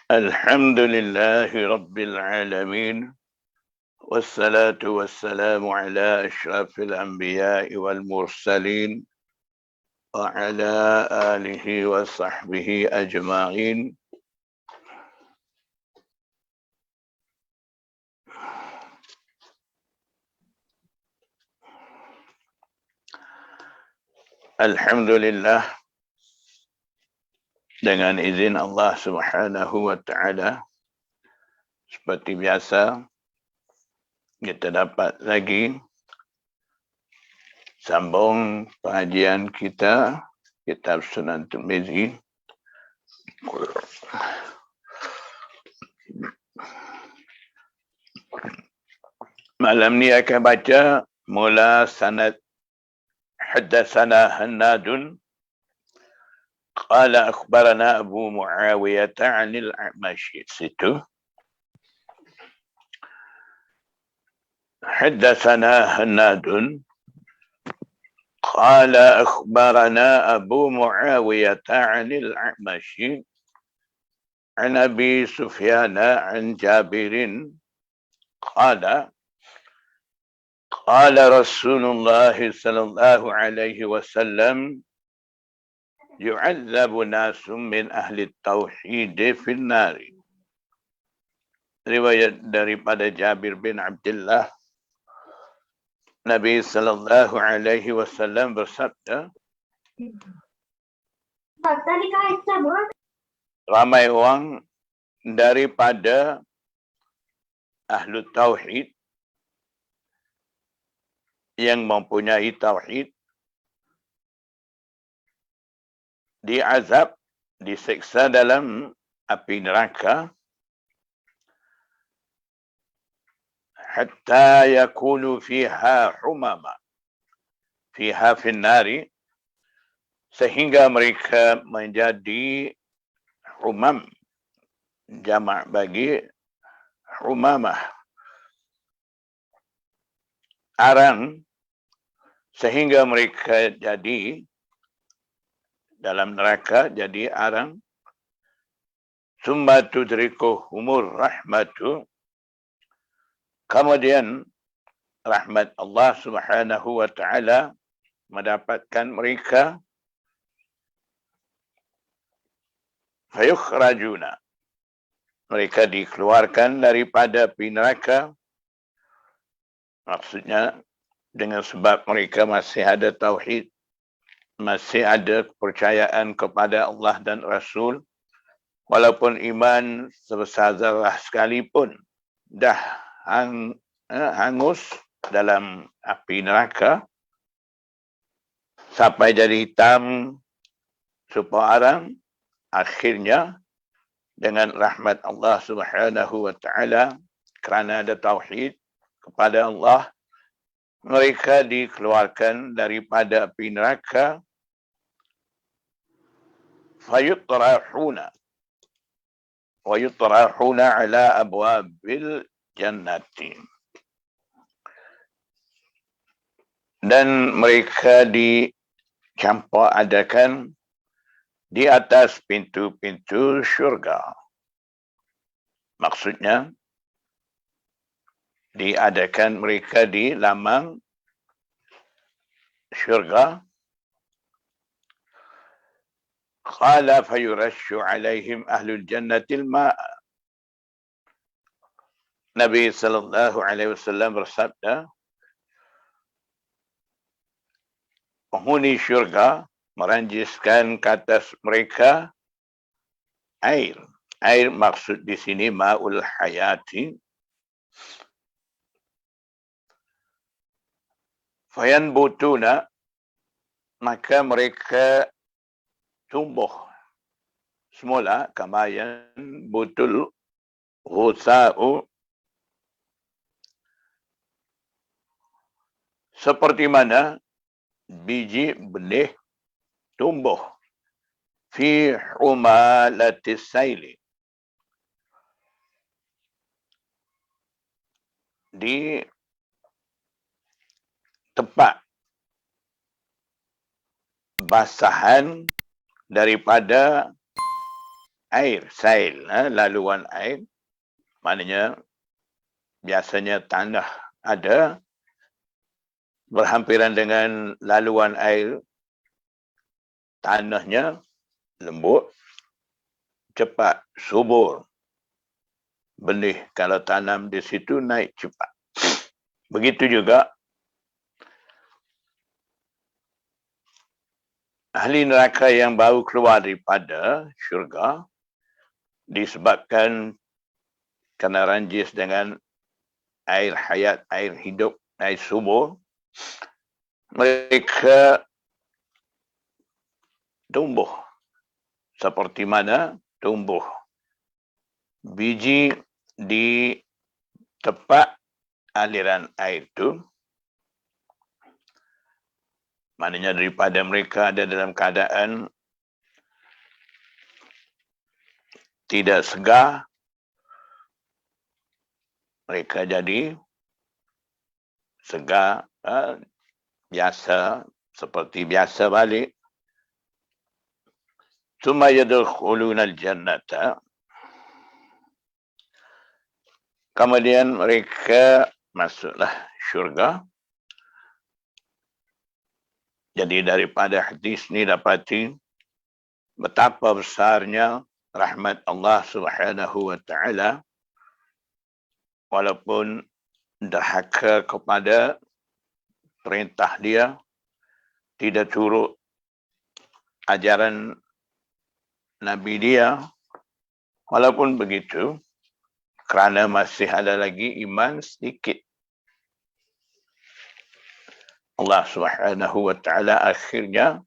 الحمد لله رب العالمين والصلاة والسلام على أشرف الأنبياء والمرسلين وعلى آله وصحبه أجمعين. Alhamdulillah, dengan izin Allah Subhanahu wa taala, seperti biasa kita dapat lagi sambung pengajian kita kitab Sunan Tirmizi. Malam ni akan baca mula sanad حدثنا هناد قال أخبرنا أبو معاوية عن الأعمش ستو حدثنا هناد قال أخبرنا أبو معاوية عن الأعمش عن أبي سفيان عن جابر قال قال رسول الله صلى الله عليه وسلم يعذب ناس من أهل التوحيد في النار. Riwayat daripada Jabir bin Abdullah, Nabi sallallahu alaihi wasallam bersabda, ramai orang daripada ahlu tauhid yang mempunyai tauhid diazab, diseksa dalam api neraka hatta yakunu fiha humama, fiha finnari, sehingga mereka menjadi humam, jamak bagi humamah, arang, sehingga mereka jadi dalam neraka, jadi arang. Summa tudrikuhumur rahmatu, kemudian rahmat Allah Subhanahu wa taala mendapatkan mereka. Fayukhrajuna, mereka dikeluarkan daripada api neraka. Maksudnya dengan sebab mereka masih ada tauhid, masih ada kepercayaan kepada Allah dan Rasul, walaupun iman sebesar zarah sekalipun dah hangus dalam api neraka sampai jadi hitam serupa arang, akhirnya dengan rahmat Allah Subhanahu wa taala, kerana ada tauhid kepada Allah, mereka dikeluarkan daripada api neraka. Fayutrahuna wa yutrahuna ala abwabil jannati, dan mereka dicampur adakan di atas pintu-pintu syurga. Maksudnya diadakan mereka di lamang syurga. Qala fayurashu alaihim ahlul jannatil ma'a. Nabi sallallahu alaihi wasallam bersabda, penghuni syurga meranjiskan ke atas mereka air. Air maksud di sini ma'ul hayati. Fayanbutuna, maka mereka tumbuh semula, kamayan butul husa'u, seperti mana biji benih tumbuh fi humalatis saili, di tempat basahan daripada air, sail, laluan air. Maknanya biasanya tanah ada berhampiran dengan laluan air, tanahnya lembut, cepat, subur. Benih kalau tanam di situ naik cepat. Begitu juga ahli neraka yang baru keluar daripada syurga disebabkan kerana ranjis dengan air hayat, air hidup, air subur, mereka tumbuh seperti mana tumbuh biji di tepat aliran air itu. Maknanya daripada mereka ada dalam keadaan tidak segar, mereka jadi segar, biasa, seperti biasa balik. Tsumma yadkhuluna al-jannata. Kemudian mereka masuklah syurga. Jadi daripada hadis ni dapati betapa besarnya rahmat Allah Subhanahu wa taala, walaupun derhaka kepada perintah dia, tidak turut ajaran Nabi dia, walaupun begitu, kerana masih ada lagi iman sedikit, Allah Subhanahu wa taala akhirnya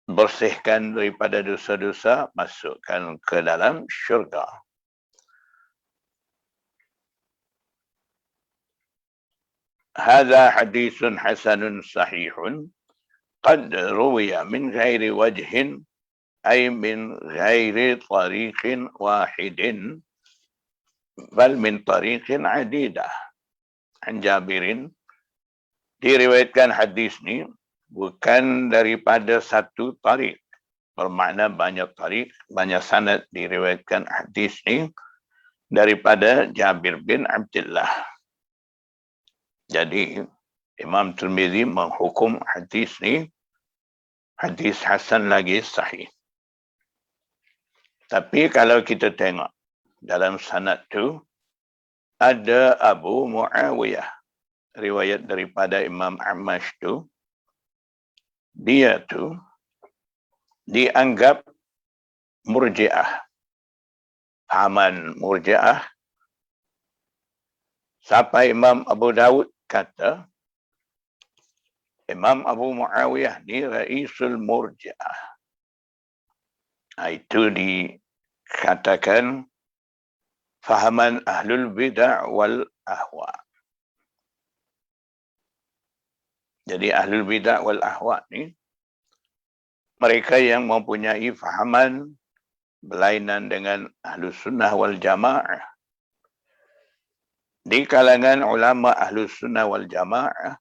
bersihkan daripada dosa-dosa, masukkan ke dalam syurga. Hadza haditsun hasanun sahihun qad ruwiya min ghairi wajhin ay min ghairi tariqin wahidin bal min tariqin adidah. An Jabirin, diriwayatkan hadis ni bukan daripada satu tarik, bermakna banyak tarik, banyak sanad diriwayatkan hadis ni daripada Jabir bin Abdullah. Jadi Imam Tirmizi menghukum hadis ni hadis hasan lagi sahih. Tapi kalau kita tengok dalam sanad tu ada Abu Muawiyah, riwayat daripada Imam Amash tu, dia tu dianggap murji'ah, fahaman murji'ah, sampai Imam Abu Dawud kata Imam Abu Muawiyah ni raisul murji'ah. Itu dikatakan fahaman ahlul bid'ah wal ahwa. Jadi ahlul bid'ah wal ahwa ni mereka yang mempunyai fahaman berlainan dengan ahlus sunnah wal jamaah. Di kalangan ulama ahlus sunnah wal jamaah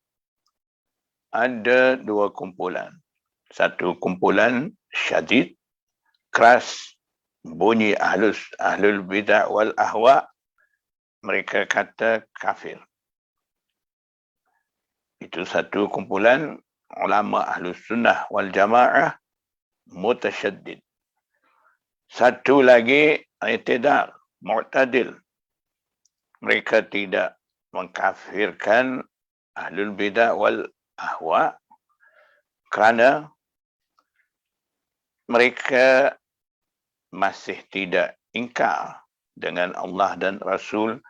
ada dua kumpulan. Satu kumpulan syadid, keras, bunyi ahlul bid'ah wal ahwa, mereka kata kafir. Itu satu kumpulan ulama ahlus sunnah wal jamaah mutasyaddid. Satu lagi i'tidal, mu'tadil. Mereka tidak mengkafirkan ahlul bid'ah wal ahwa kerana mereka masih tidak ingkar dengan Allah dan Rasul,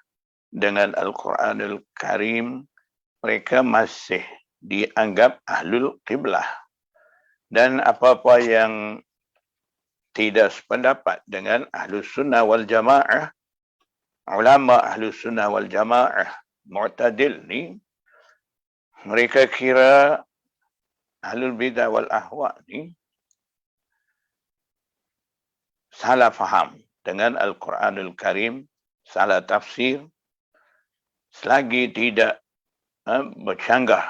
dengan Al-Quranul Karim. Mereka masih dianggap ahlul qiblah. Dan apa-apa yang tidak sependapat dengan ahlus sunnah wal jamaah, ulama ahlus sunnah wal jamaah mu'tadil ni, mereka kira ahlul bidah wal ahwa ni salah faham dengan Al-Quranul Karim, salah tafsir, selagi tidak bercanggah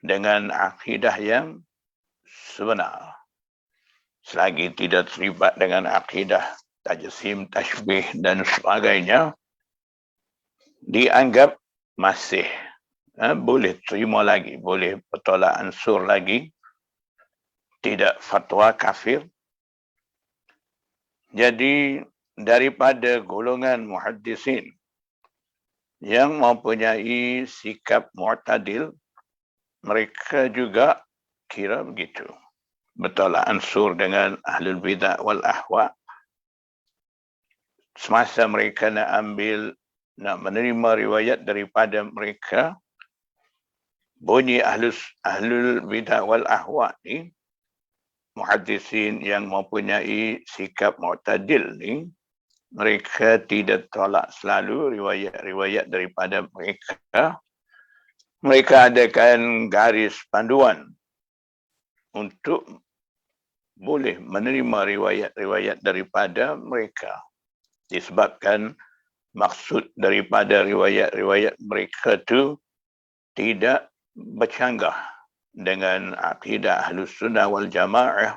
dengan akidah yang sebenar. selagi tidak terlibat dengan akidah tajsim, tashbih dan sebagainya, dianggap masih boleh terima lagi, boleh bertolak ansur lagi, tidak fatwa kafir. Jadi daripada golongan muhaddisin yang mempunyai sikap mu'tadil, mereka juga kira begitu, bertolak ansur dengan ahlul bidah wal ahwa. Semasa mereka nak menerima riwayat daripada mereka, bunyi ahlul bidah wal ahwa ni, muhaddisin yang mempunyai sikap mu'tadil ni, mereka tidak tolak selalu riwayat-riwayat daripada mereka. Mereka adakan garis panduan untuk boleh menerima riwayat-riwayat daripada mereka. Disebabkan maksud daripada riwayat-riwayat mereka itu tidak bercanggah dengan akidah Ahlus Sunnah wal Jamaah,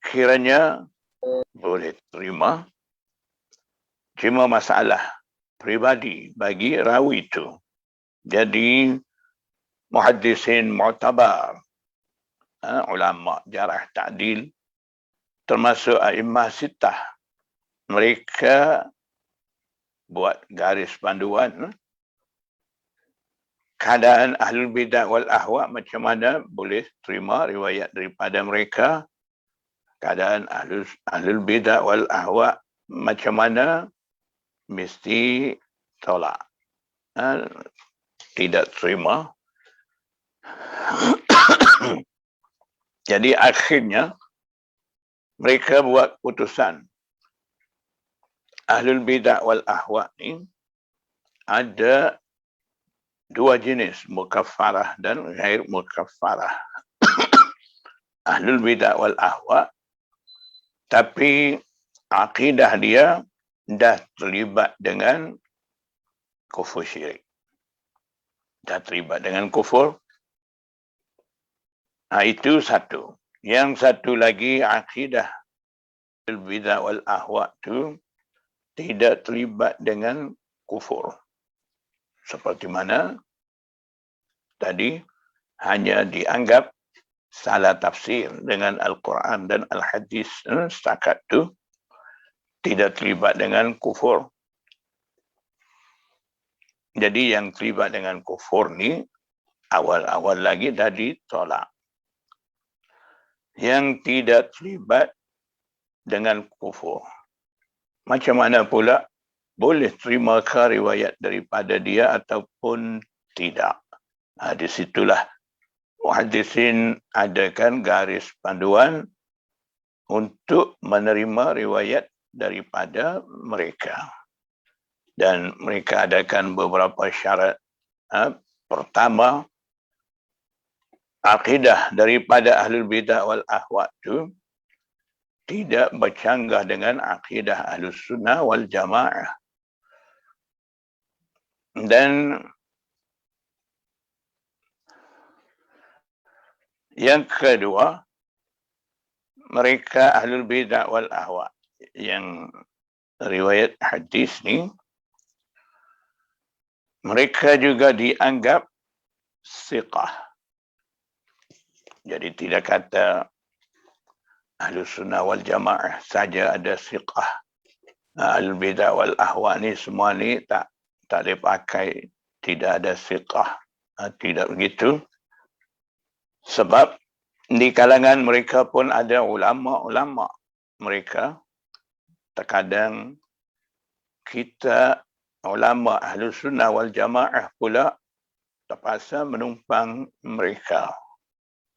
kiranya boleh terima. Cuma masalah pribadi bagi rawi itu. Jadi muhaddisin mu'tabar, ulama jarah ta'dil, termasuk a'immah sittah, mereka buat garis panduan keadaan ahlul bidah wal ahwa macam mana boleh terima riwayat daripada mereka, keadaan ahlul bidah wal ahwa macam mana mesti tolak, tidak terima. Jadi akhirnya mereka buat putusan, ahlul bidah wal ahwa ni ada dua jenis, mukaffarah dan ghair mukaffarah. Ahlul bidah wal ahwa, tapi akidah dia dah terlibat dengan kufur syirik. Dah terlibat dengan kufur. Itu satu. Yang satu lagi, akidah ahlul bidah wal ahwa tu tidak terlibat dengan kufur. Seperti mana tadi, hanya dianggap salah tafsir dengan Al-Quran dan Al-Hadis, setakat tu tidak terlibat dengan kufur. Jadi yang terlibat dengan kufur ni awal-awal lagi dah ditolak. Yang tidak terlibat dengan kufur, macam mana pula boleh terima riwayat daripada dia ataupun tidak? Di situlah muhaddisin adakan garis panduan untuk menerima riwayat daripada mereka. Dan mereka adakan beberapa syarat. Pertama, akidah daripada ahlul bidah wal ahwa itu tidak bercanggah dengan akidah Ahlus Sunnah wal Jamaah. Dan yang kedua, mereka ahlul bidah wal ahwa yang riwayat hadis ni, mereka juga dianggap siqah. Jadi tidak kata Ahlus Sunnah wal Jamaah saja ada siqah. Ahlul bidah wal ahwa ni semua ni tak dipakai, tidak ada siqah. Tidak begitu. Sebab di kalangan mereka pun ada ulama-ulama mereka. Terkadang kita ulama Ahlus Sunnah wal Jamaah pula terpaksa menumpang mereka.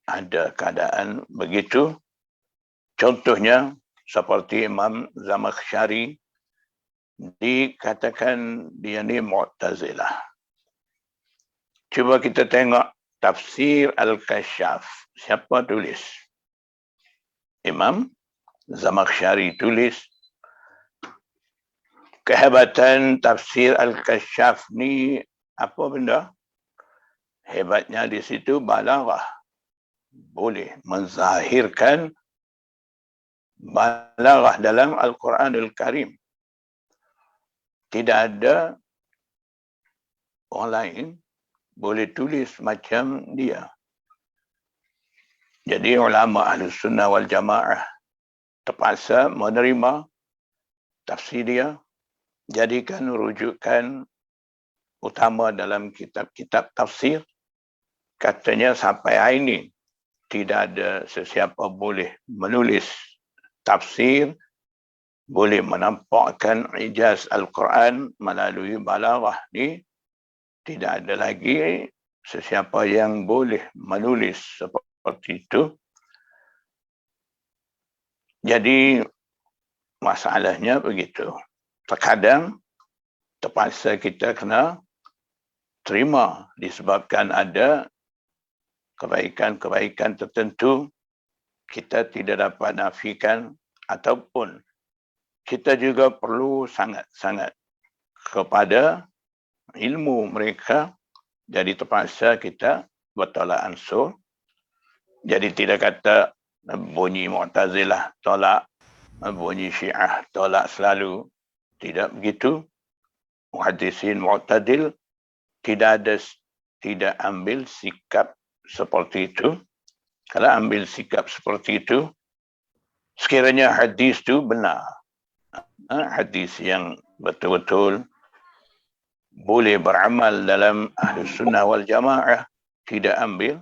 Ada keadaan begitu. Contohnya seperti Imam Zamakhsyari, dikatakan dia ni Mu'tazilah. Cuba kita tengok tafsir Al-Kashaf. Siapa tulis? Imam Zamakhsyari tulis. Kehebatan tafsir Al-Kashaf ni apa benda? Hebatnya di situ balaghah. boleh menzahirkan balaghah dalam Al-Quranul Karim. Tidak ada orang lain boleh tulis macam dia. Jadi ulama Ahlus Sunnah wal Jamaah terpaksa menerima tafsir dia, jadikan rujukan utama dalam kitab-kitab tafsir. Katanya sampai hari ini tidak ada sesiapa boleh menulis tafsir, boleh menampakkan ijaz Al-Quran melalui balaghah ni. Tidak ada lagi sesiapa yang boleh menulis seperti itu. Jadi masalahnya begitu. Terkadang terpaksa kita kena terima disebabkan ada kebaikan-kebaikan tertentu kita tidak dapat nafikan, ataupun kita juga perlu sangat-sangat kepada ilmu mereka. Jadi terpaksa kita bertolak ansur. Jadi tidak kata bunyi Mu'tazilah tolak, bunyi Syiah tolak selalu. Tidak begitu. Muhaddisin Mu'tadil tidak ambil sikap seperti itu. Kalau ambil sikap seperti itu, sekiranya hadis itu benar, hadis yang betul-betul boleh beramal dalam Ahlus Sunnah wal Jamaah, tidak ambil,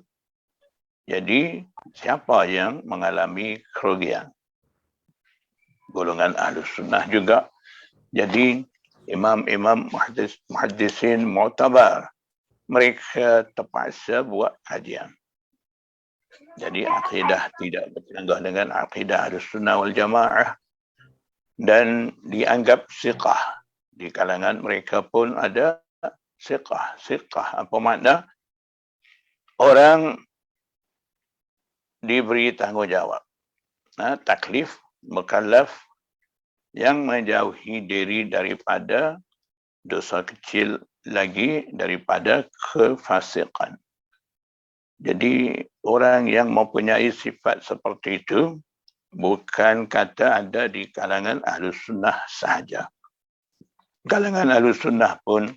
jadi siapa yang mengalami kerugian? Golongan Ahlus Sunnah juga. Jadi imam-imam muhaddisin mu'tabar, mereka terpaksa buat kajian. Jadi akidah tidak bercanggah dengan akidah Ahlus Sunnah wal Jamaah, dan dianggap siqah. Di kalangan mereka pun ada siqah. Siqah apa makna? Orang diberi tanggungjawab, taklif, mukallaf, yang menjauhi diri daripada dosa kecil lagi, daripada kefasiqan. Jadi orang yang mempunyai sifat seperti itu bukan kata ada di kalangan Ahlus Sunnah sahaja. Kalangan Ahlus Sunnah pun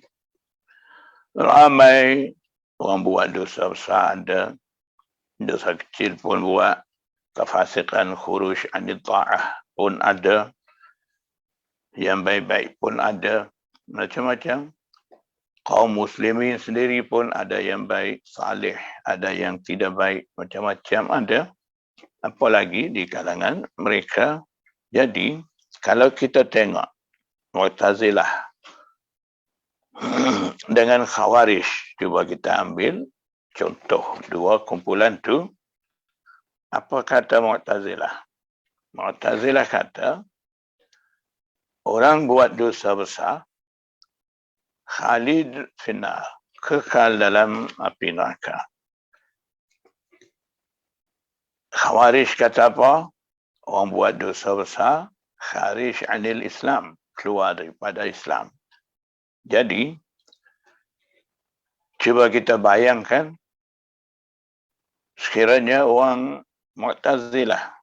ramai orang buat dosa besar ada, dosa kecil pun buat, kefasiqan khuruj anil ta'ah pun ada, yang baik-baik pun ada, macam-macam. Kaum muslimin sendiri pun ada yang baik, salih, ada yang tidak baik, macam-macam ada. Apalagi di kalangan mereka. Jadi, kalau kita tengok Mu'tazilah dengan Khawarij, cuba kita ambil contoh dua kumpulan tu. Apa kata Mu'tazilah? Mu'tazilah kata, orang buat dosa besar, khalid finnar, kekal dalam api neraka. Khawarij kata apa? Orang buat dosa besar, kharij anil Islam, keluar daripada Islam. Jadi, cuba kita bayangkan, sekiranya orang Mu'tazilah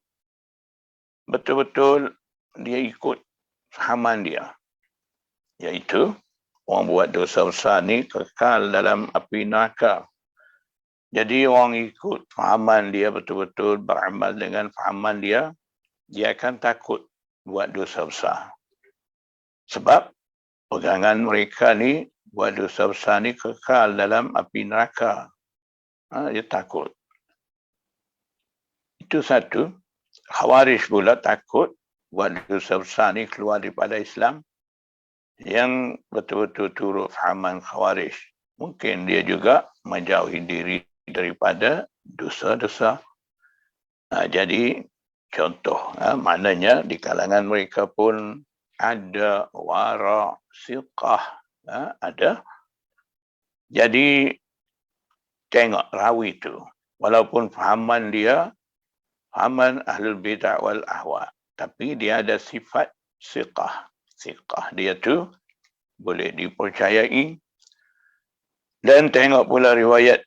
betul-betul dia ikut fahaman dia, iaitu orang buat dosa besar ni kekal dalam api neraka. Jadi orang ikut fahaman dia, betul-betul beramal dengan fahaman dia, dia akan takut buat dosa besar. Sebab pegangan mereka ni, buat dosa besar ni kekal dalam api neraka. Dia takut. Itu satu. Khawarij pula takut buat dosa besar ni keluar daripada Islam. Yang betul-betul turut fahaman Khawarij, mungkin dia juga menjauhi diri daripada dosa-dosa. Jadi contoh, maknanya di kalangan mereka pun ada wara, siqah, ada. Jadi tengok rawi itu, walaupun fahaman dia fahaman ahlul bid'ah wal ahwa, tapi dia ada sifat siqah. Siqah dia tu boleh dipercayai. Dan tengok pula riwayat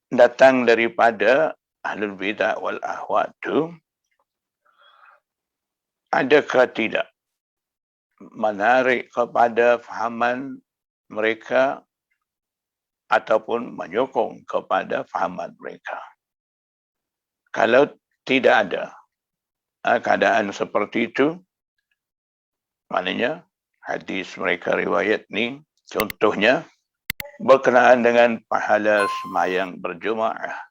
datang daripada ahlul bidah wal ahwa tu adakah tidak menarik kepada fahaman mereka ataupun menyokong kepada fahaman mereka. Kalau tidak ada keadaan seperti itu, maknanya hadis mereka riwayat ni, contohnya berkenaan dengan pahala semayang berjemaah.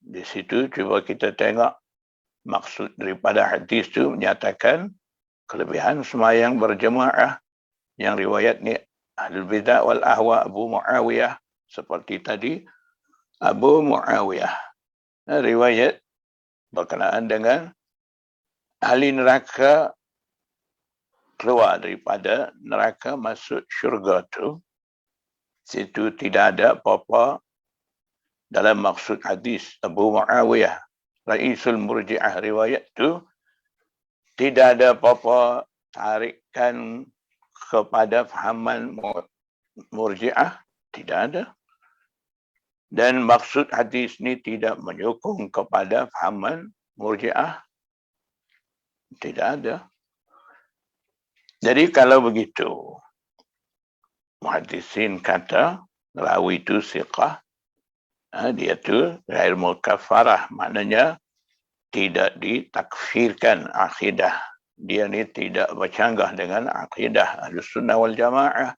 Di situ cuba kita tengok maksud daripada hadis itu menyatakan kelebihan semayang berjemaah yang riwayat ni Ahlul Bidah wal Ahwa Abu Muawiyah seperti tadi Abu Muawiyah. Riwayat berkenaan dengan ahli neraka keluar daripada neraka masuk syurga tu. Situ tidak ada apa-apa dalam maksud hadis Abu Muawiyah Raisul Murji'ah riwayat tu tidak ada apa-apa tarikan kepada fahaman Murji'ah, tidak ada. Dan maksud hadis ni tidak menyokong kepada fahaman Murji'ah, tidak ada. Jadi kalau begitu, muhaddisin kata rawi itu siqah, dia tu ghair mukaffarah, maknanya tidak ditakfirkan akidah. Dia ni tidak bercanggah dengan akidah Ahlussunnah wal Jamaah.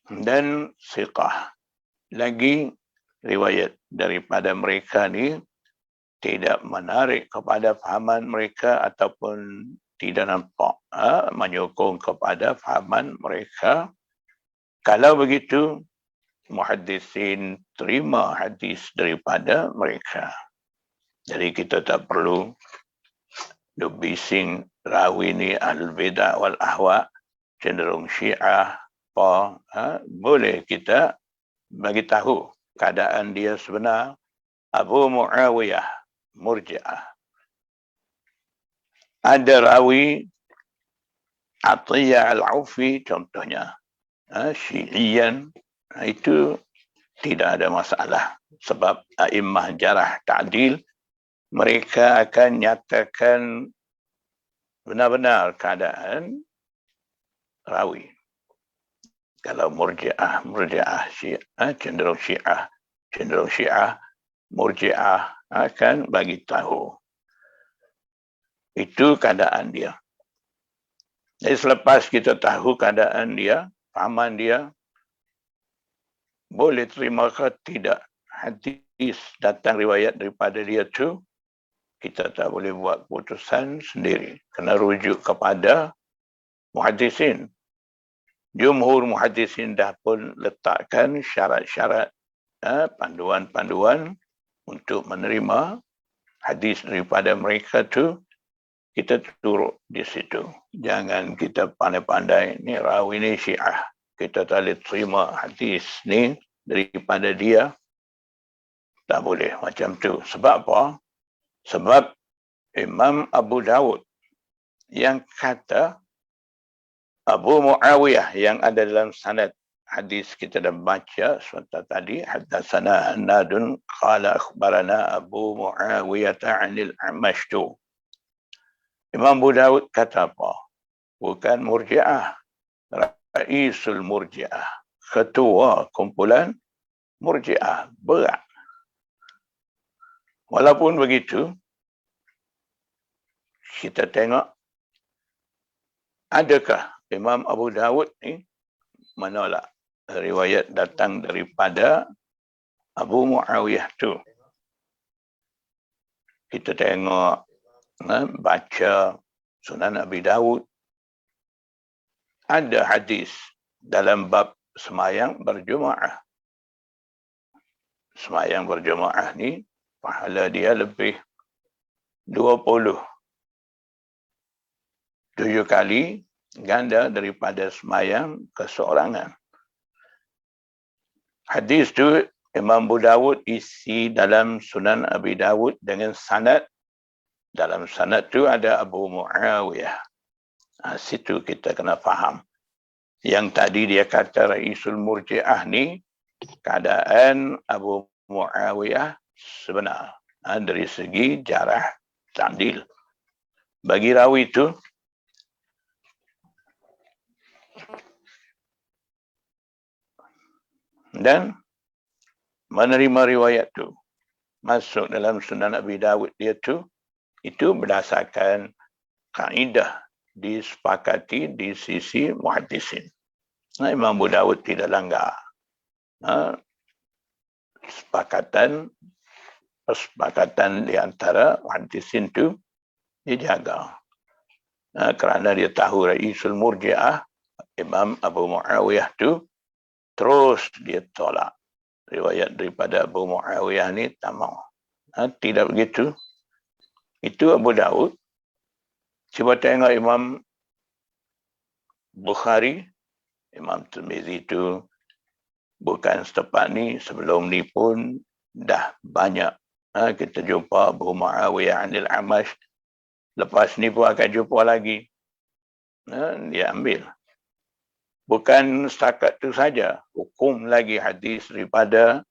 Dan siqah. Lagi riwayat daripada mereka ni tidak menarik kepada fahaman mereka ataupun tidak nampak menyokong kepada fahaman mereka. Kalau begitu, muhaddisin terima hadis daripada mereka. Jadi kita tak perlu bising rawi ni Ahlul Bidah wal Ahwa cenderung Syiah apa, boleh kita bagi tahu keadaan dia sebenar Abu Muawiyah Murji'ah. Ada rawi Atiyah Al-Aufi contohnya, Syi'iyan, itu tidak ada masalah sebab a'immah jarah ta'dil mereka akan nyatakan benar-benar keadaan rawi. Kalau Murji'ah Syiah, cenderung Syiah, Murji'ah akan bagi tahu. Itu keadaan dia. Jadi selepas kita tahu keadaan dia, fahaman dia, boleh terima ke tidak hadis datang riwayat daripada dia tu, kita tak boleh buat keputusan sendiri. Kena rujuk kepada muhaddisin. Jumhur muhaddisin dah pun letakkan syarat-syarat, panduan-panduan untuk menerima hadis daripada mereka tu, kita turut di situ. Jangan kita pandai-pandai, ni rawi ni Syiah, kita tak boleh terima hadis ni daripada dia. Tak boleh macam tu. Sebab apa? Sebab Imam Abu Dawud yang kata Abu Muawiyah yang ada dalam sanad hadis kita dah baca sebentar tadi, haddatsana Hannadun qala akhbarana Abu Muawiyah 'anil A'mash tu. Imam Abu Dawud kata apa? Bukan Murji'ah, Raisul Murji'ah, ketua kumpulan Murji'ah, berat. Walaupun begitu, kita tengok adakah Imam Abu Dawud ni menolak riwayat datang daripada Abu Muawiyah tu. Kita tengok, baca Sunan Abi Dawud, ada hadis dalam bab semayang berjemaah. Semayang berjemaah ni pahala dia lebih 7 kali ganda daripada semayang keseorangan. Hadis tu Imam Abu Dawud isi dalam Sunan Abi Dawud dengan sanad. Dalam sanad tu ada Abu Muawiyah. Situ kita kena faham. Yang tadi dia kata Raisul Murji'ah ni, keadaan Abu Muawiyah sebenar dari segi jarah ta'dil. Bagi rawi itu dan menerima riwayat itu masuk dalam Sunan Abi Dawud dia itu berdasarkan kaedah disepakati di sisi muhaddisin. Imam Abu Dawud tidak langgar. Kesepakatan di antara muhaddisin itu dijaga. Kerana dia tahu Raisul Murji'ah, Imam Abu Muawiyah itu terus dia tolak riwayat daripada Abu Muawiyah ni tamam. Tidak begitu. Itu Abu Dawud. Cuba tengok Imam Bukhari, Imam Tirmizi itu bukan setapak ni, sebelum ni pun dah banyak kita jumpa Abu Muawiyah Anil Amash. Lepas ni pun akan jumpa lagi. Dia ambil. Bukan setakat itu saja, hukum lagi hadis daripada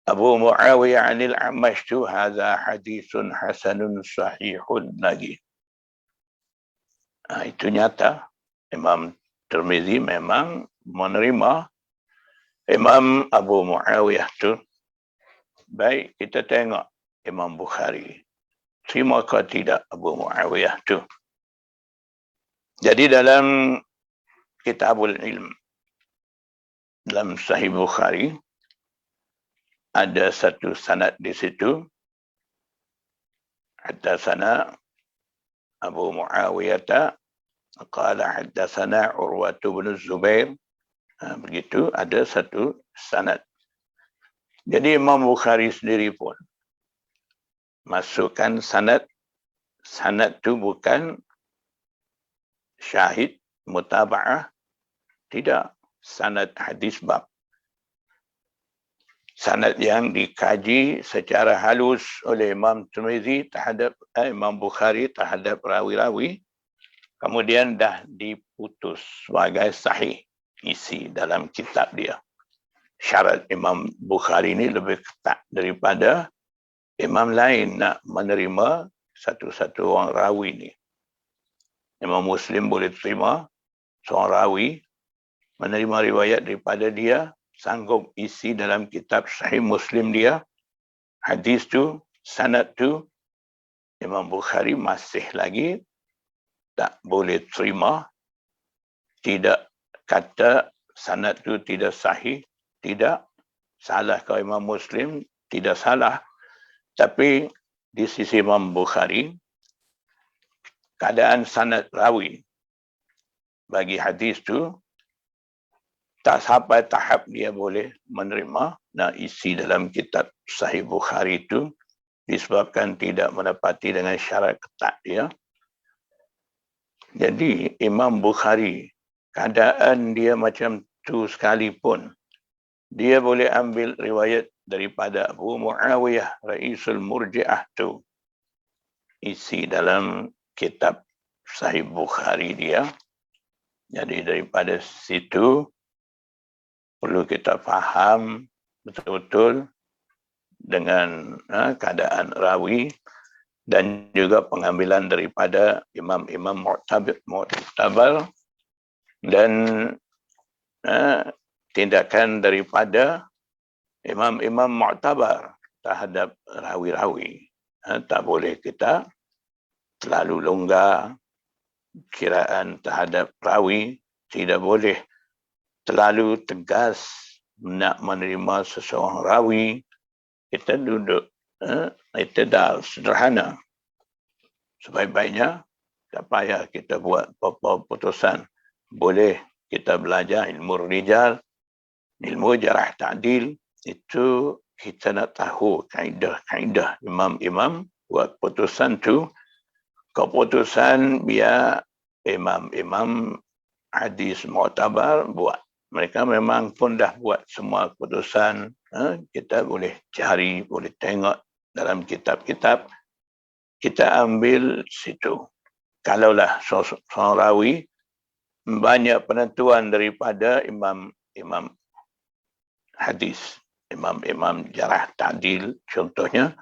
Abu Muawiyah Anil Amash tu hadza hadisun hasanun sahihun lagi. Itu nyata. Imam Tirmizi memang menerima Imam Abu Muawiyah tu. Baik, kita tengok Imam Bukhari. Terima ke tidak Abu Muawiyah tu? Jadi dalam Kitabul Ilm, dalam Sahih Bukhari, ada satu sanad di situ. Haddatsana Abu Muawiyah qala haddatsana Urwah bin Zubair. Begitu, ada satu sanad. Jadi Imam Bukhari sendiri pun masukkan sanad. Sanad itu bukan syahid mutaba'ah, tidak. Sanad hadis bab. Sanad yang dikaji secara halus oleh Imam Tirmizi terhadap Imam Bukhari terhadap rawi-rawi, kemudian dah diputus sebagai sahih isi dalam kitab dia. Syarat Imam Bukhari ini lebih ketat daripada imam lain nak menerima satu-satu orang rawi ni. Imam Muslim boleh terima seorang rawi, menerima riwayat daripada dia, sanggup isi dalam kitab Sahih Muslim dia, hadis tu, sanad tu. Imam Bukhari masih lagi tak boleh terima, tidak kata sanad tu tidak sahih, tidak. Salah ke Imam Muslim? Tidak salah. Tapi di sisi Imam Bukhari, keadaan sanad rawi bagi hadis tu tak sampai tahap dia boleh menerima nak isi dalam kitab Sahih Bukhari itu, disebabkan tidak menepati dengan syarat ketat dia. Jadi Imam Bukhari, keadaan dia macam tu sekalipun, dia boleh ambil riwayat daripada Abu Muawiyah Raisul Murji'ah tu, isi dalam kitab Sahih Bukhari dia. Jadi daripada situ perlu kita faham betul-betul dengan keadaan rawi dan juga pengambilan daripada imam-imam mu'tabar dan tindakan daripada imam-imam mu'tabar terhadap rawi-rawi. Tak boleh kita terlalu longgar kiraan terhadap rawi, tidak boleh terlalu tegas nak menerima seseorang rawi. Kita duduk itidal, sederhana. Sebaik-baiknya tak payah kita buat apa-apa putusan. Boleh kita belajar ilmu rijal, ilmu jarah ta'dil. Itu kita nak tahu kaedah-kaedah imam-imam buat putusan tu. Keputusan biar imam-imam hadis mu'tabar buat. Mereka memang pun dah buat semua keputusan. Kita boleh cari, boleh tengok dalam kitab-kitab. Kita ambil situ. Kalaulah seorang rawi, banyak penentuan daripada imam hadis. imam-imam jarah ta'dil. Contohnya,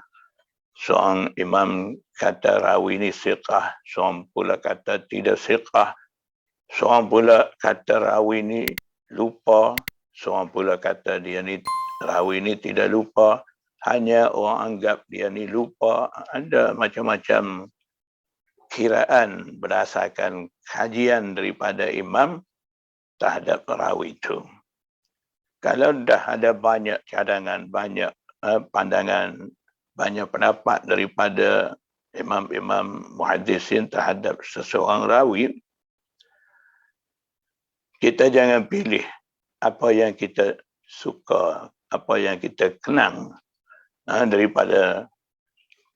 seorang imam kata rawi ini siqah, seorang pula kata tidak siqah, seorang pula kata rawi ini lupa, seorang pula kata dia ni rawi ini tidak lupa, hanya orang anggap dia ni lupa. Ada macam-macam kiraan berdasarkan kajian daripada imam terhadap perawi itu. Kalau dah ada banyak cadangan, banyak pandangan, banyak pendapat daripada imam-imam muhaddisin terhadap seseorang rawi, kita jangan pilih apa yang kita suka, apa yang kita kenang daripada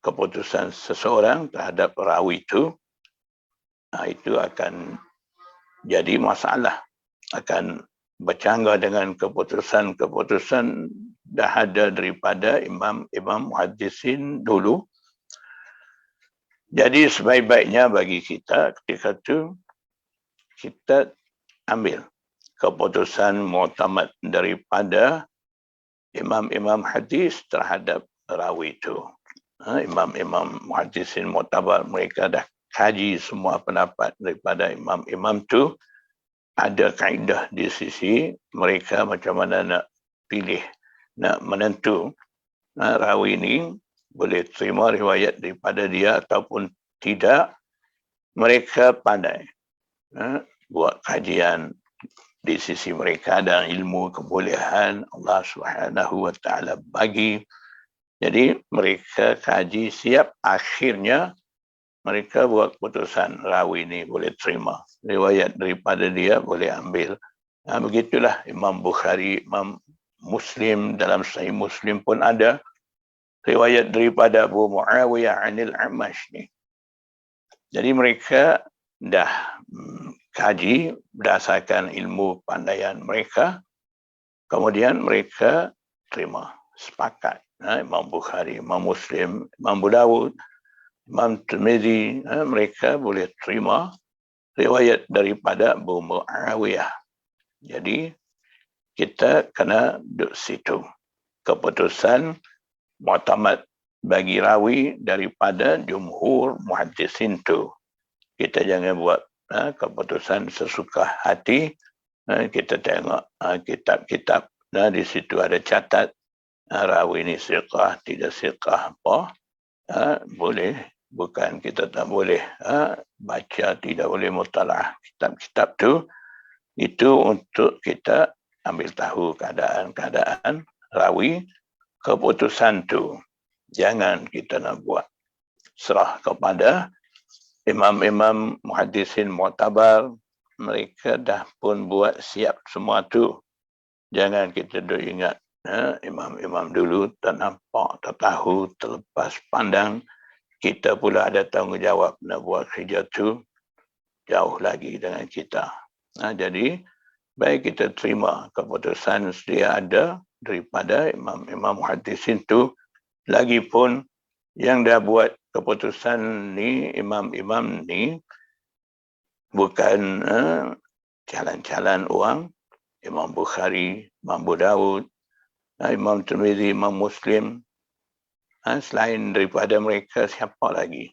keputusan seseorang terhadap rawi itu. Itu akan jadi masalah, akan bercanggah dengan keputusan-keputusan dah ada daripada imam-imam muhaddisin dulu. Jadi sebaik-baiknya bagi kita ketika itu, kita ambil keputusan mu'tamad daripada imam-imam hadis terhadap rawi itu. Imam-imam muhaddisin mu'tabar, mereka dah kaji semua pendapat daripada imam-imam itu. Ada kaedah di sisi mereka macam mana nak pilih, nak menentu rawi ini boleh terima riwayat daripada dia ataupun tidak. Mereka pandai buat kajian di sisi mereka dan ilmu kebolehan Allah Subhanahu wa taala bagi. Jadi mereka kaji siap, akhirnya mereka buat keputusan rawi ini boleh terima, riwayat daripada dia boleh ambil. Begitulah Imam Bukhari, Imam Muslim, dalam Sahih Muslim pun ada riwayat daripada Abu Muawiyah anil Amash ni. Jadi mereka dah kaji berdasarkan ilmu pandaian mereka, kemudian mereka terima, sepakat. Imam Bukhari, Imam Muslim, Imam Abu Dawud, Imam Tirmizi, mereka boleh terima riwayat daripada Abu Muawiyah. Jadi kita kena duduk situ. Keputusan mu'tamad bagi rawi daripada jumhur muhaddisin tu. Kita jangan buat keputusan sesuka hati. Kita tengok kitab-kitab, di situ ada catat rawi ini siqah, tidak siqah apa. Boleh, bukan kita tak boleh baca, tidak boleh mutalaah kitab-kitab tu. Itu untuk kita ambil tahu keadaan-keadaan rawi. Keputusan tu jangan kita nak buat serah kepada imam-imam muhaddisin mu'tabar. Mereka dah pun buat siap semua tu. Jangan kita duk ingat imam-imam dulu tak nampak, tak tahu, terlepas pandang. Kita pula ada tanggungjawab nak buat kerja tu jauh lagi dengan kita. Jadi baik kita terima keputusan sedia ada daripada imam-imam muhaddisin tu. Lagipun yang dah buat keputusan ni, imam-imam ni bukan jalan-jalan orang. Imam Bukhari, Imam Abu Dawud, Imam Tirmizi, Imam Muslim, selain daripada mereka, siapa lagi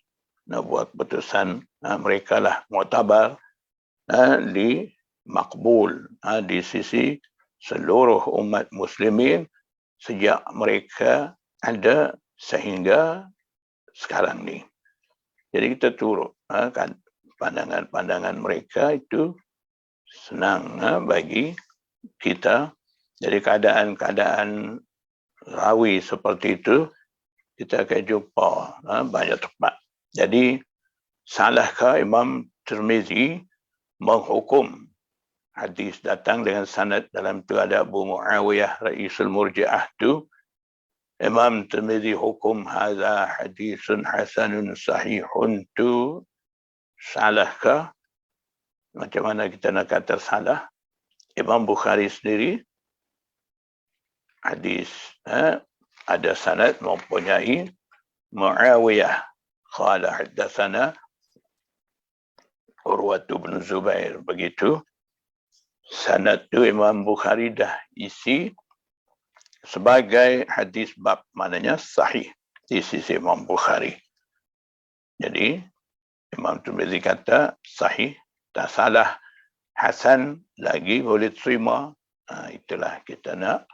nak buat keputusan? Mereka lah mu'tabar, di makbul di sisi seluruh umat muslimin sejak mereka ada sehingga sekarang ni. Jadi kita turut pandangan-pandangan mereka itu senang bagi kita. Jadi keadaan-keadaan rawi seperti itu kita akan jumpa banyak tempat. Jadi salahkah Imam Tirmizi menghukum hadis datang dengan sanad dalam tu ada Abu Muawiyah Raisul Murji'ah tu, Imam Tirmizi hukum hadza hadisun hasanun sahihun tu, salahkah? Macam mana kita nak kata salah? Imam Bukhari sendiri hadis ada sanad mempunyai Muawiyah qala haddatsana Urwah bin Zubair, begitu. Sanad tu Imam Bukhari dah isi sebagai hadis bab, maknanya sahih di sisi Imam Bukhari. Jadi Imam Tirmizi kata sahih, tak salah, hasan lagi boleh terima. Itulah kita nak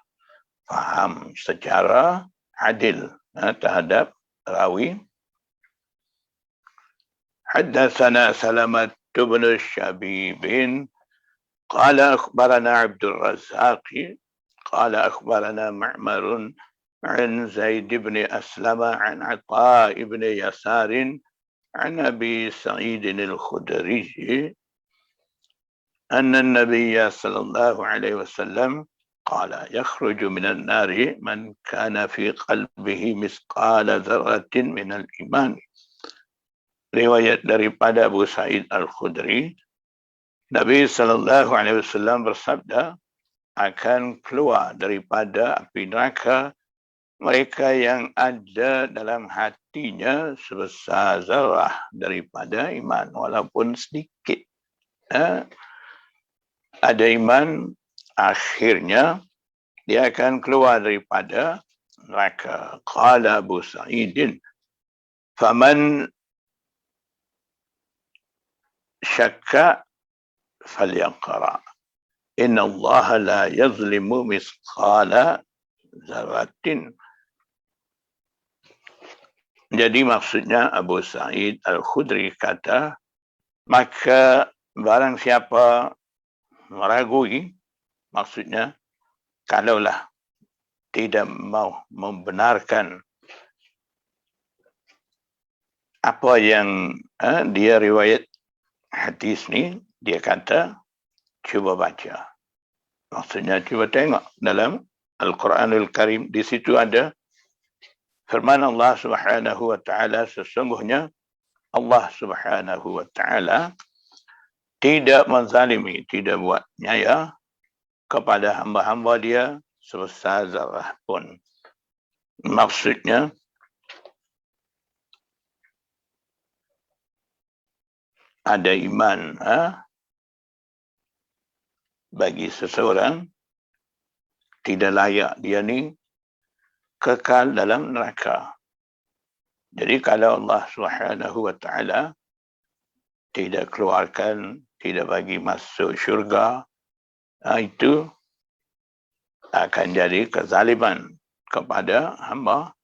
faham secara adil terhadap rawi. Haddatsana Salamah bin Syabib قال أخبرنا عبد الرزاق قال أخبرنا معمر عن زيد بن أسلم عن عطاء بن يسار عن أبي سعيد الخدري أن النبي صلى الله عليه وسلم قال يخرج من النار من كان في قلبه مثقال ذرة من الإيمان. Riwayat daripada Abu Sa'id Al-Khudri, Nabi SAW bersabda, akan keluar daripada api neraka mereka yang ada dalam hatinya sebesar zarah daripada iman, walaupun sedikit. Ada iman, akhirnya dia akan keluar daripada neraka. Qala Abu Sa'idin, faman syakka falyaqra inna Allah la yazlimu misqala zarratin. Jadi maksudnya Abu Sa'id Al-Khudri kata, maka barang siapa meragui, maksudnya kalaulah tidak mau membenarkan apa yang dia riwayat hadis ni, dia kata cuba baca. Maksudnya cuba tengok dalam Al-Quranul Karim, di situ ada firman Allah Subhanahu wa taala, sesungguhnya Allah Subhanahu wa taala tidak menzalimi, tidak buat nyaya kepada hamba-hamba dia sebesar zarah pun. Maksudnya ada iman bagi seseorang, tidak layak dia ni kekal dalam neraka. Jadi kalau Allah Subhanahu wa taala tidak keluarkan, tidak bagi masuk syurga, itu akan jadi kezaliman kepada hamba.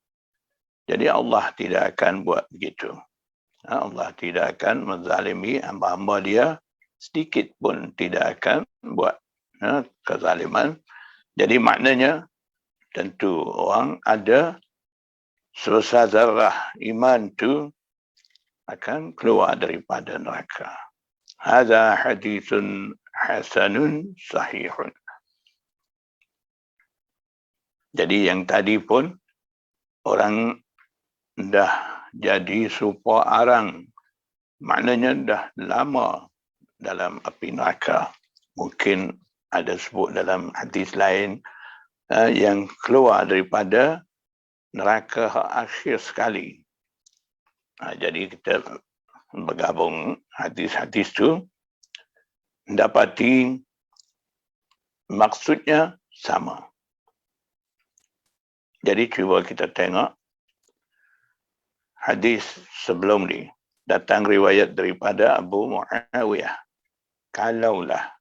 Jadi Allah tidak akan buat begitu. Allah tidak akan menzalimi hamba-hamba dia, sedikit pun tidak akan buat kezaliman. Jadi maknanya tentu orang ada sebesar zarah iman tu akan keluar daripada neraka. Hadza haditsun hasanun sahihun. Jadi yang tadi pun orang dah jadi serupa arang, maknanya dah lama dalam api neraka. Mungkin ada sebut dalam hadis lain yang keluar daripada neraka akhir sekali. Jadi kita bergabung hadis-hadis tu, dapati maksudnya sama. Jadi cuba kita tengok hadis sebelum ni, datang riwayat daripada Abu Muawiyah. Kalaulah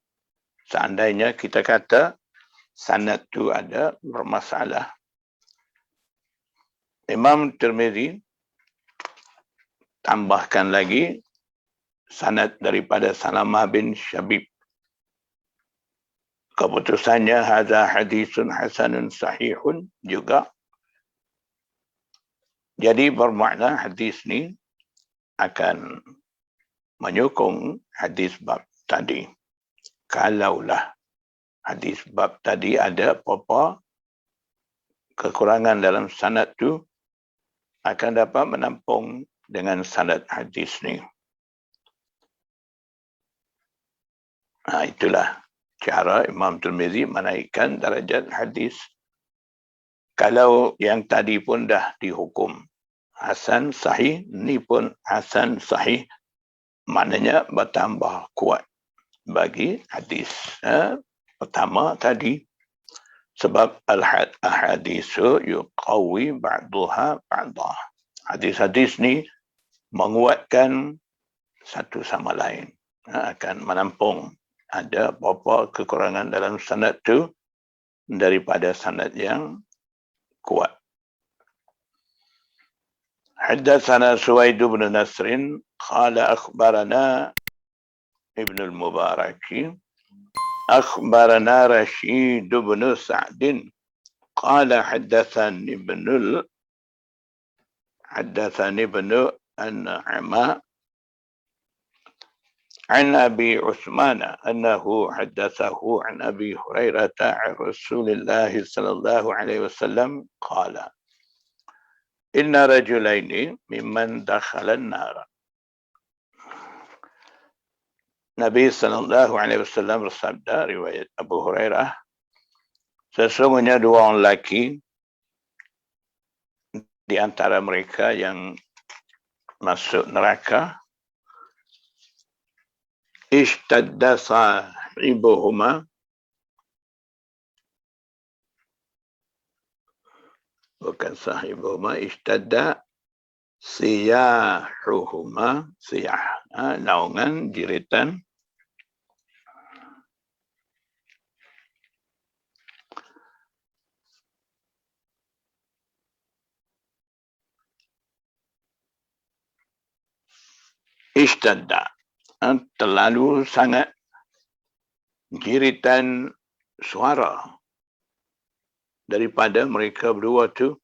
seandainya kita kata sanad tu ada bermasalah, Imam Tirmizi tambahkan lagi sanad daripada Salamah bin Syabib. Keputusannya hadza hadisun hasanun sahihun juga. Jadi bermakna hadis ni akan menyokong hadis bab tadi. Kalaulah hadis bab tadi ada apa-apa kekurangan dalam sanad tu, akan dapat menampung dengan sanad hadis ni. Itulah cara Imam Tirmizi menaikkan darjat hadis. Kalau yang tadi pun dah dihukum hasan sahih, ni pun hasan sahih, maknanya bertambah kuat bagi hadis pertama tadi. Sebab al-ahadisu yuqawi ba'duha ba'dah. Hadis-hadis ni menguatkan satu sama lain. Akan menampung ada apa-apa kekurangan dalam sanad tu daripada sanad yang kuat. Haddatsana Suwaid bin Nasr qala akhbarana Ibn al-Mubarak akhbarana Rashid bin Sa'd qala haddatsani ibn An'ama عن أبي عثمان أنه حدثه عن أبي هريرة عن رسول الله صلى الله عليه وسلم قال إن رجلين ممن دخل النار. Nabi SAW bersabda, riwayat Abu Hurairah, sesungguhnya dua orang lelaki di antara mereka yang masuk neraka, ishtadda sahibuhuma, bukan sahibuhuma, ishtadda siyahuhuma, siyah, naungan, jiritan. Ishtadda, terlalu sangat jiritan suara daripada mereka berdua tu.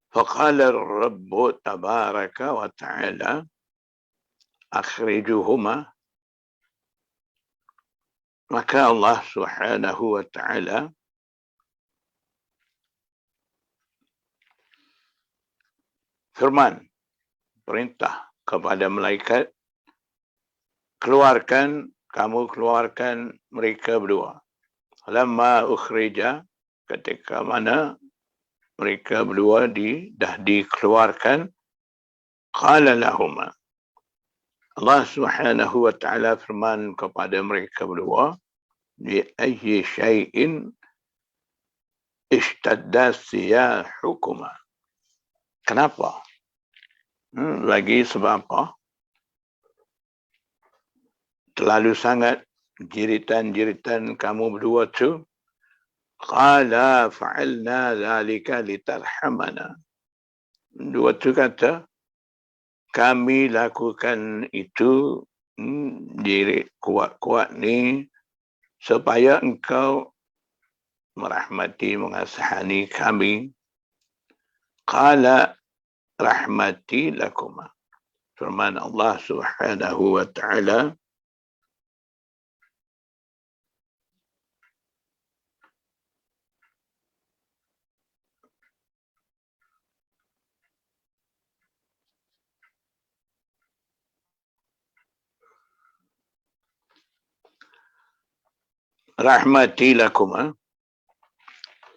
Faqala Rabbu tabaraka wa ta'ala akhrijuhuma, maka Allah Subhanahu wa ta'ala firman, perintah kepada malaikat, kamu keluarkan mereka berdua. Lamma ukhrija, ketika mana mereka berdua dah dikeluarkan, qala lahuma, Allah Subhanahu wa ta'ala firman kepada mereka berdua, bi ayyi syai'in ishtadda siyahukuma. Kenapa? Lagi sebab apa? Terlalu sangat jiritan-jiritan kamu berdua tu. Qala fa'alna dhalika litarhamana. Dua tu kata, kami lakukan itu, diri kuat-kuat ni, supaya engkau merahmati, mengasihani kami. Qala rahmati lakuma. Firman Allah Subhanahu wa ta'ala, rahmati lakuma,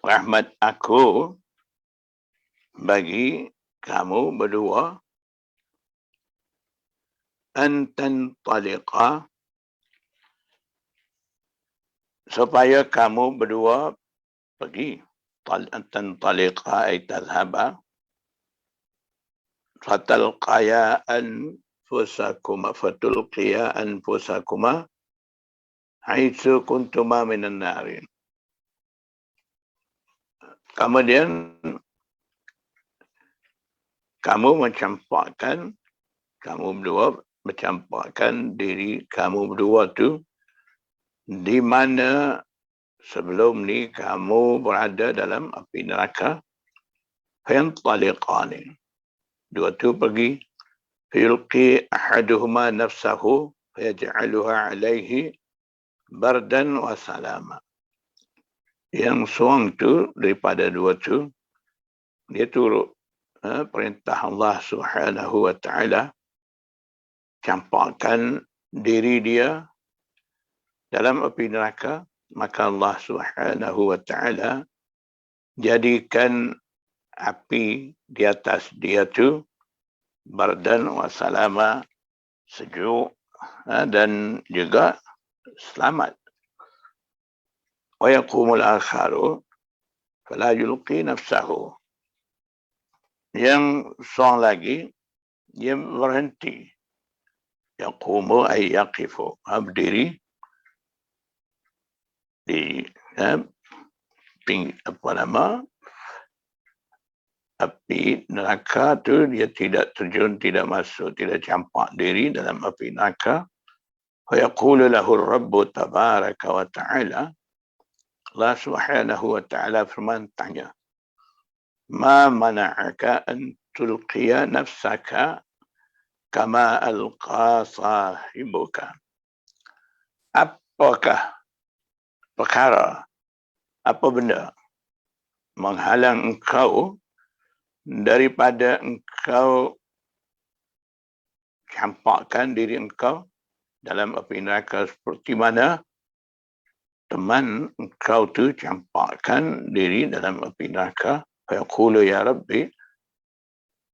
rahmat aku bagi kamu berdua, antan taliqa, supaya kamu berdua pergi. Antan taliqa ay tadhaba, fatulqiya anfusakuma haitsu kuntuma minan narin. Kemudian kamu berdua mencampakkan diri kamu berdua tu, di mana sebelum ni kamu berada dalam api neraka. Fayantaliqani, dua tu pergi. Yulqi ahaduhuma nafsahu fayaj'aluha alaihi bardan wa salama. Yang seorang tu daripada dua tu, dia turut perintah Allah Subhanahu wa ta'ala, campakkan diri dia dalam api neraka, maka Allah Subhanahu wa ta'ala jadikan api di atas dia tu bardan wa salama, sejuk dan juga selamat. wa yaqumul akharu fala yulqi nafsahu. Yang seorang lagi dia berhenti. Yaqumu ay yaqifu, berdiri di api neraka tu, dia tidak terjun, tidak masuk, tidak campak diri dalam api neraka. Wa yaqulu lahu ar-rabbu tabaraka wa ta'ala, Allah Subhanahu wa ta'ala firman tanya, ma mana'aka an tulqiya nafsaka kama alqa sahibuka. Apakah perkara, apa benda menghalang engkau daripada engkau campakkan diri engkau dalam api neraka seperti mana teman engkau tu campakkan diri dalam api neraka. Fayaqulu ya Rabbi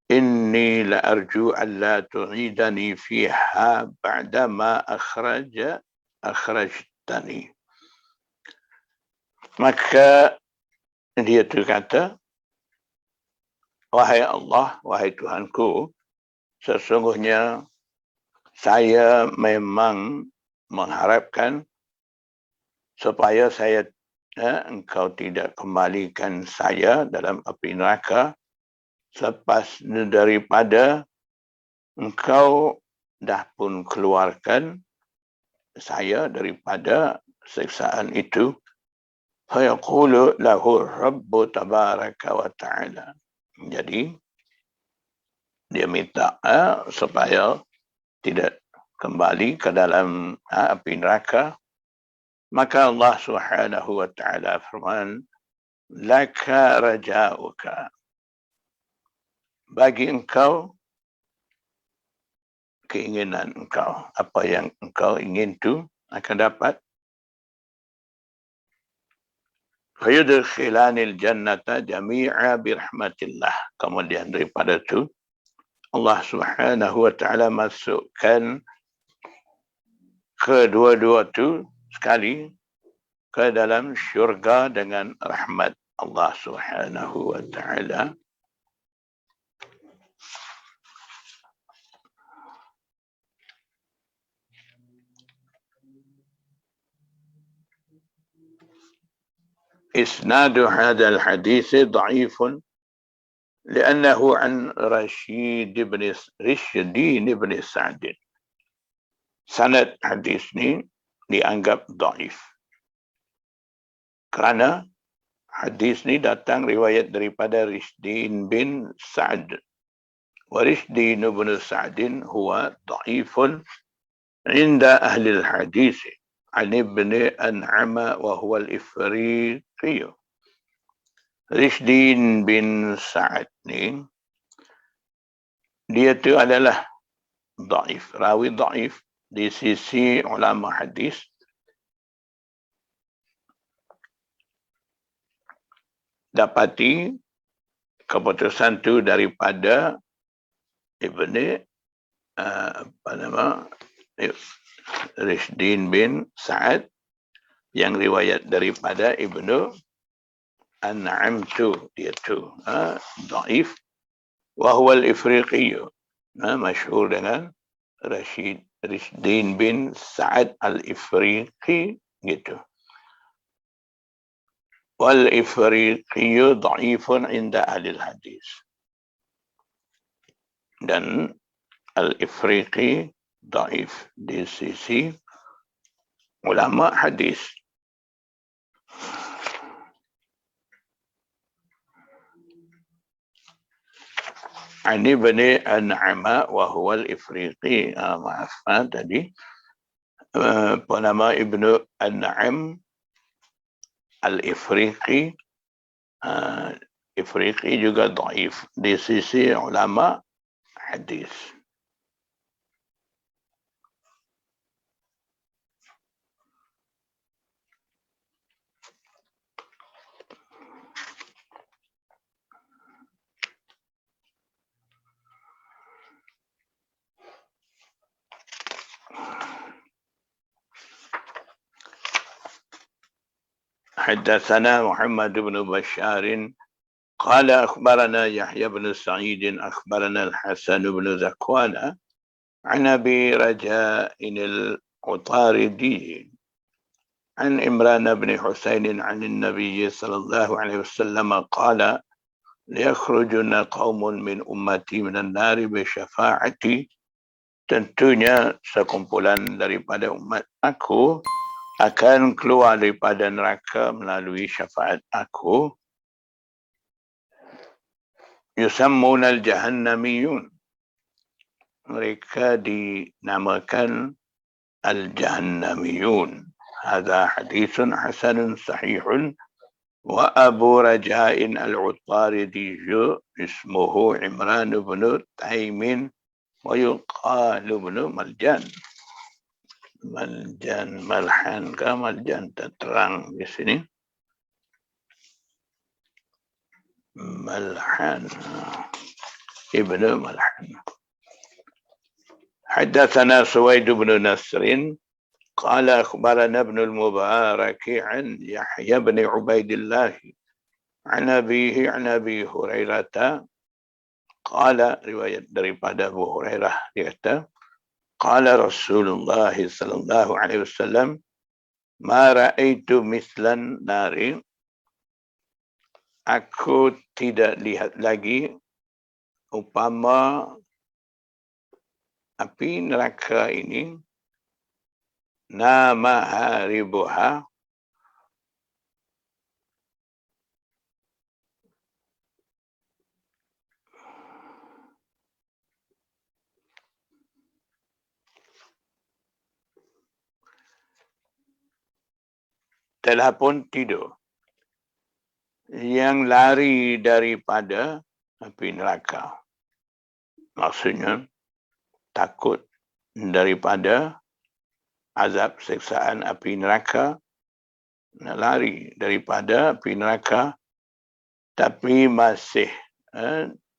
inni la arju an la tu'idani fiha ba'dama akhrajtani. Maka dia tu kata, wahai Allah, wahai Tuhanku, sesungguhnya saya memang mengharapkan supaya engkau tidak kembalikan saya dalam api neraka selepas daripada engkau dah pun keluarkan saya daripada siksaan itu. Fayaqulu lahu Rabbu tabaraka wa ta'ala. Jadi dia minta supaya tidak kembali ke dalam api neraka. Maka Allah Subhanahu wa ta'ala firman, laka raja'uka, bagi engkau keinginan engkau, apa yang engkau ingin tu akan dapat. Fayudkhilanil jannata jami'a birahmatillah. Kemudian daripada tu Allah Subhanahu wa ta'ala masukkan kedua-dua tu sekali ke dalam syurga dengan rahmat Allah Subhanahu wa ta'ala. إسناد هذا الحديث ضعيف لأنه عن رشدين بن سعد. Sanad hadis ni dianggap dhaif kerana hadis ni datang riwayat daripada Rishdin bin Sa'd. Wa Rishdin bin Sa'din huwa dhaifun inda ahli al-hadis an ibn An'ama wa huwa al-Ifriqi. Rishdin bin Sa'd ni dia tu adalah dhaif, rawi dhaif di sisi ulama hadis. Dapati keputusan tu daripada Ibn Rishdin bin Sa'ad yang riwayat daripada Ibnu An'am tu, dia tu dhaif. Wa huwa al-Ifriqi, masyhur dengan Rishdin bin Sa'ad al-Ifriqi gitu. Wal Ifriqi dhaifun inda ahli hadis. Dan al-Ifriqi dhaif di sisi ulama hadis. An ibn An'ama wa huwa al-Ifriqi. Maaf tadi nama Ibnu An'am al-Ifriqi. Ifriqi juga dhaif di sisi ulama hadis. حدثنا محمد بن بشار قال أخبرنا يحيى بن سعيد أخبرنا الحسن بن ذكوان عن أبي رجاء العطاردي عن عمران بن حسين عن النبي صلى الله عليه وسلم قال ليخرجن قوم من أمتي من النار بشفاعتي. Tentunya sekumpulan daripada umat aku akan keluar daripada neraka melalui syafaat aku. Yusammuna al-jahannamiyun. Mereka dinamakan al-jahannamiyun. Hadha hadithun hasanun sahihun. Wa Abu Raja'in al-Utaridi ismuhu Imran ibn Taimin wa yuqalu ibn Maljan. Maljan, Malhan ke Maljan terang di sini. Malhan, Ibn Malhan. حدثنا سويد بن نصر قال أخبرنا ابن المبارك عن يحيى بن عبيد الله عن أبيه عن أبي هريرة قال رواية daripada Abu Hurairah dia kata قال رسول الله صلى الله عليه وسلم ما رأيت مثل النار. Aku tidak lihat lagi upama api neraka ini nama haribuha telah pun tidur yang lari daripada api neraka. Maksudnya takut daripada azab siksaan api neraka, nak lari daripada api neraka tapi masih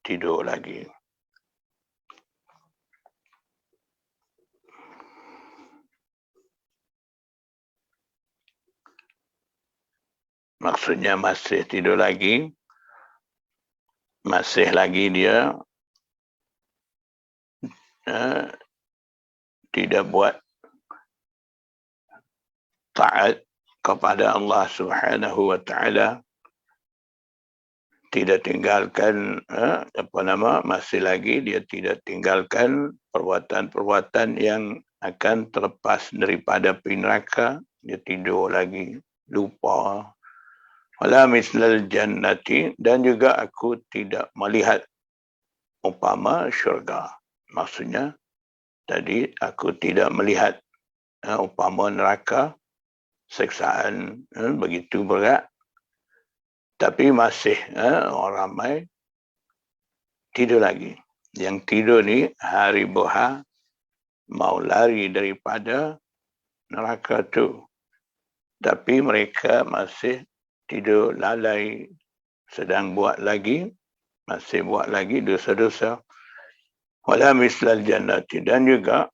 tidur lagi. Maksudnya masih tidur lagi, masih lagi dia tidak buat taat kepada Allah Subhanahu wa taala, tidak tinggalkan masih lagi dia tidak tinggalkan perbuatan-perbuatan yang akan terlepas daripada api neraka, dia tidur lagi, lupa. Wala mislal jannati, dan juga aku tidak melihat upama syurga. Maksudnya tadi aku tidak melihat upama neraka, siksaan begitu berat, tapi masih orang ramai tidur lagi. Yang tidur ni hari buha mau lari daripada neraka tu, tapi mereka masih tidur lalai, sedang buat lagi, masih buat lagi dosa-dosa. Wala mislal jannati, dan juga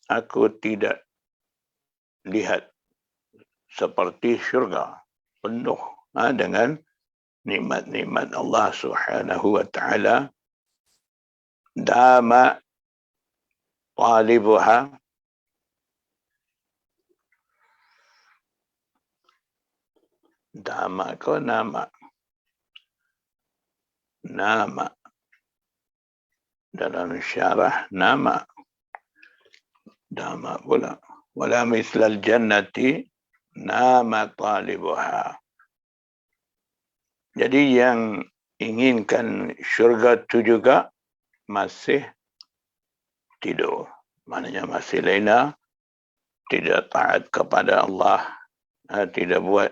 aku tidak lihat seperti syurga penuh dengan nikmat-nikmat Allah Subhanahu wa taala. Dama talibuha, dama ko nama, nama dalam syarah nama, dama pula. Wala mislal jannati nama talibuha. Jadi yang inginkan syurga itu juga masih tidur. Maknanya masih lena, tidak taat kepada Allah, tidak buat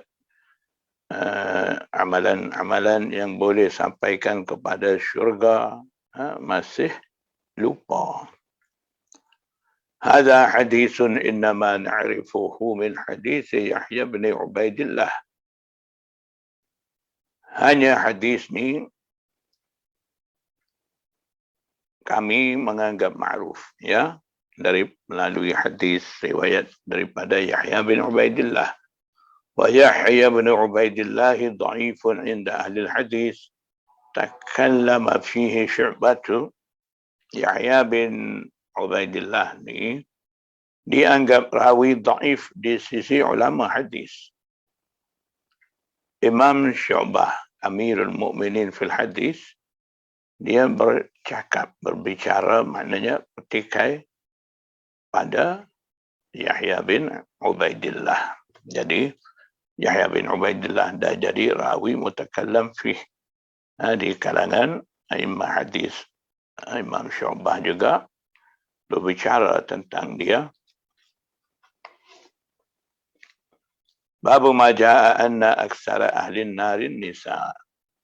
amalan-amalan yang boleh sampaikan kepada syurga, masih lupa. Hadha hadithun innama na'rifuhu min hadith Yahya bin Ubaidillah. Hanya hadis ni kami menganggap ma'ruf, ya, dari melalui hadis riwayat daripada Yahya bin Ubaidillah. ويحيى بن عبيد الله ضعيف عند أهل الحديث تكلم فيه شعبة. Yahya bin Ubaidillah ni dianggap rawi dhaif di sisi ulama hadis. Imam Syu'bah, Amirul Mukminin fil hadis, dia berbicara maknanya petikai pada Yahya bin Ubaidillah. Jadi Yahya bin Ubaidillah dah jadi rawi mutakallam fih di kalangan a'immah hadis. Imam Syu'bah juga berbicara tentang dia. Babu ma jaa anna aksara ahli an-nar nisa.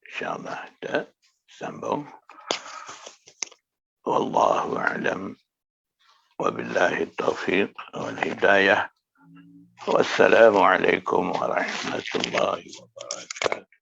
Insyaallah kita sambung. Wallahu a'lam. Wabillahi taufiq wal hidayah. Wassalamu alaikum warahmatullahi wabarakatuh.